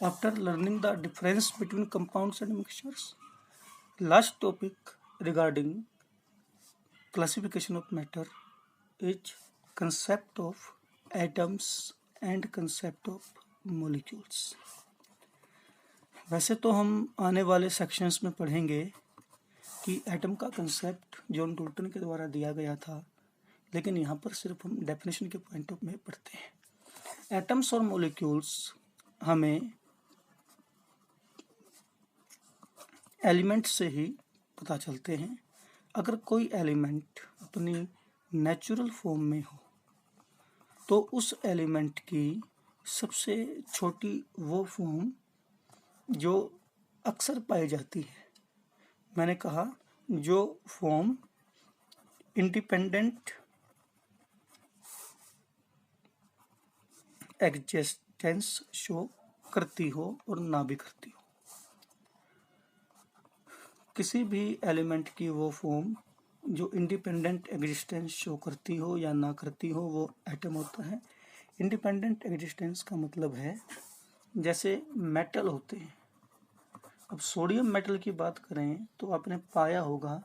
after learning the difference between compounds and mixtures. Last topic regarding classification of matter is concept of atoms and concept of molecules. वैसे तो हम आने वाले sections में पढ़ेंगे कि एटम का कंसेप्ट जॉन डल्टन के द्वारा दिया गया था, लेकिन यहाँ पर सिर्फ हम डेफिनेशन के पॉइंट ऑफ में पढ़ते हैं। एटम्स और मॉलिक्यूल्स हमें एलिमेंट से ही पता चलते हैं। अगर कोई एलिमेंट अपनी नेचुरल फॉर्म में हो तो उस एलिमेंट की सबसे छोटी वो फॉर्म जो अक्सर पाई जाती है, मैंने कहा जो फॉर्म इंडिपेंडेंट एग्जिस्टेंस शो करती हो और ना भी करती हो, किसी भी एलिमेंट की वो फॉर्म जो इंडिपेंडेंट एग्जिस्टेंस शो करती हो या ना करती हो वो एटम होता है। इंडिपेंडेंट एग्जिस्टेंस का मतलब है जैसे मेटल होते हैं। अब सोडियम मेटल की बात करें तो आपने पाया होगा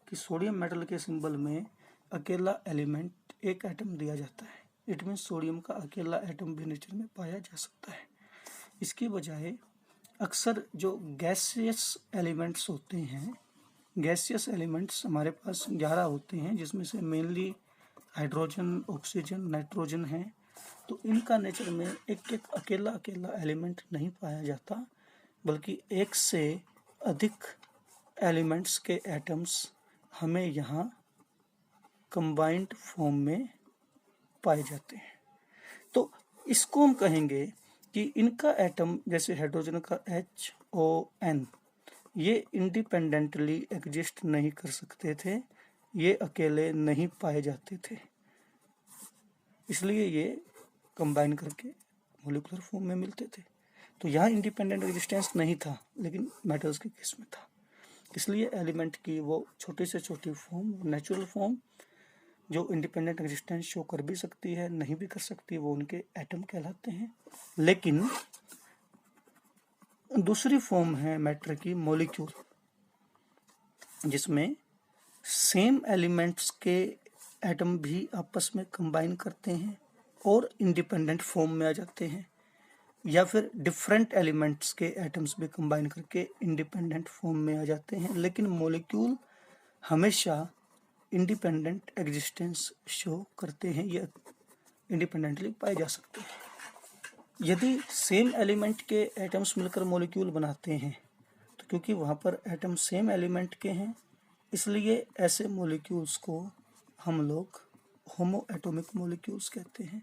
कि सोडियम मेटल के सिंबल में अकेला एलिमेंट एक एटम दिया जाता है। इट मीन सोडियम का अकेला एटम भी नेचर में पाया जा सकता है। इसकी बजाय अक्सर जो गैसियस एलिमेंट्स होते हैं, गैसियस एलिमेंट्स हमारे पास 11 होते हैं, जिसमें से मेनली हाइड्रोजन, ऑक्सीजन, नाइट्रोजन है। तो इनका नेचर में एक एक अकेला एलिमेंट नहीं पाया जाता, बल्कि एक से अधिक एलिमेंट्स के एटम्स हमें यहाँ कंबाइंड फॉर्म में पाए जाते हैं। तो इसको हम कहेंगे कि इनका एटम जैसे हाइड्रोजन का HON ये इंडिपेंडेंटली एग्जिस्ट नहीं कर सकते थे, ये अकेले नहीं पाए जाते थे, इसलिए ये कंबाइन करके मॉलिक्यूलर फॉर्म में मिलते थे। तो यहाँ इंडिपेंडेंट एग्जिस्टेंस नहीं था, लेकिन मेटल्स के केस में था। इसलिए एलिमेंट की वो छोटी से छोटी फॉर्म, नेचुरल फॉर्म जो इंडिपेंडेंट एग्जिस्टेंस शो कर भी सकती है, नहीं भी कर सकती, वो उनके एटम कहलाते हैं। लेकिन दूसरी फॉर्म है मैटर की मॉलिक्यूल, जिसमें सेम एलिमेंट्स के एटम भी आपस में कंबाइन करते हैं और इंडिपेंडेंट फॉर्म में आ जाते हैं, या फिर डिफरेंट एलिमेंट्स के एटम्स भी कंबाइन करके इंडिपेंडेंट फॉर्म में आ जाते हैं। लेकिन मॉलिक्यूल हमेशा इंडिपेंडेंट एग्जिस्टेंस शो करते हैं, ये इंडिपेंडेंटली पाए जा सकते हैं। यदि सेम एलिमेंट के एटम्स मिलकर मॉलिक्यूल बनाते हैं तो क्योंकि वहाँ पर एटम सेम एलिमेंट के हैं, इसलिए ऐसे मॉलिक्यूल्स को हम लोग होमो एटॉमिक मॉलिक्यूल्स कहते हैं,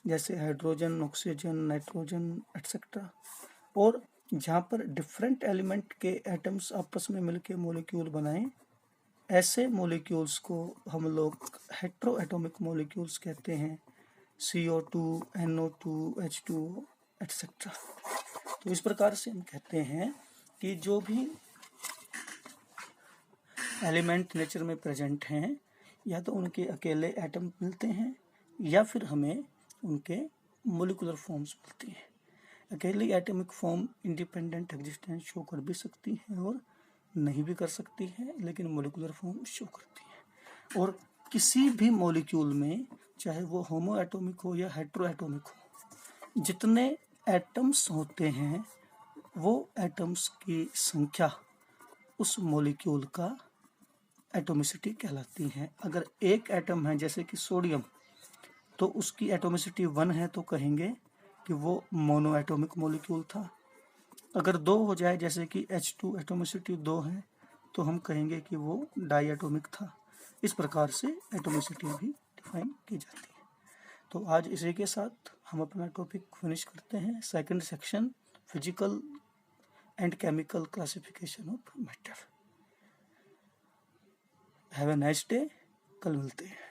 जैसे हाइड्रोजन, ऑक्सीजन, नाइट्रोजन एटसेट्रा। और जहाँ पर डिफरेंट एलिमेंट के एटम्स आपस में मिलकर मॉलिक्यूल बनाएं, ऐसे मॉलिक्यूल्स को हम लोग हेट्रो एटॉमिक मॉलिक्यूल्स कहते हैं, CO2, NO2, H2O एटसेट्रा। तो इस प्रकार से हम कहते हैं कि जो भी एलिमेंट नेचर में प्रेजेंट हैं, या तो उनके अकेले एटम मिलते हैं या फिर हमें उनके मॉलिक्यूलर फॉर्म्स मिलती हैं। अकेली atomic form independent existence show कर भी सकती है और नहीं भी कर सकती है, लेकिन मॉलिक्यूलर फॉर्म शो करती है। और किसी भी मॉलिक्यूल में, चाहे वो होमो एटॉमिक हो या हेट्रो एटॉमिक हो, जितने एटम्स होते हैं वो एटम्स की संख्या उस मॉलिक्यूल का एटोमिसिटी कहलाती है। अगर एक एटम है जैसे कि सोडियम, तो उसकी एटोमिसिटी 1 है तो कहेंगे कि वो मोनो एटॉमिक मॉलिक्यूल था। अगर 2 हो जाए जैसे कि H2 एटोमिसिटी 2 है तो हम कहेंगे कि वो डाई एटॉमिक था। इस प्रकार से एटोमिसिटी भी डिफाइन की जाती है। तो आज इसी के साथ हम अपना टॉपिक फिनिश करते हैं। Second section, physical and chemical classification of matter. Have a nice day. कल मिलते हैं।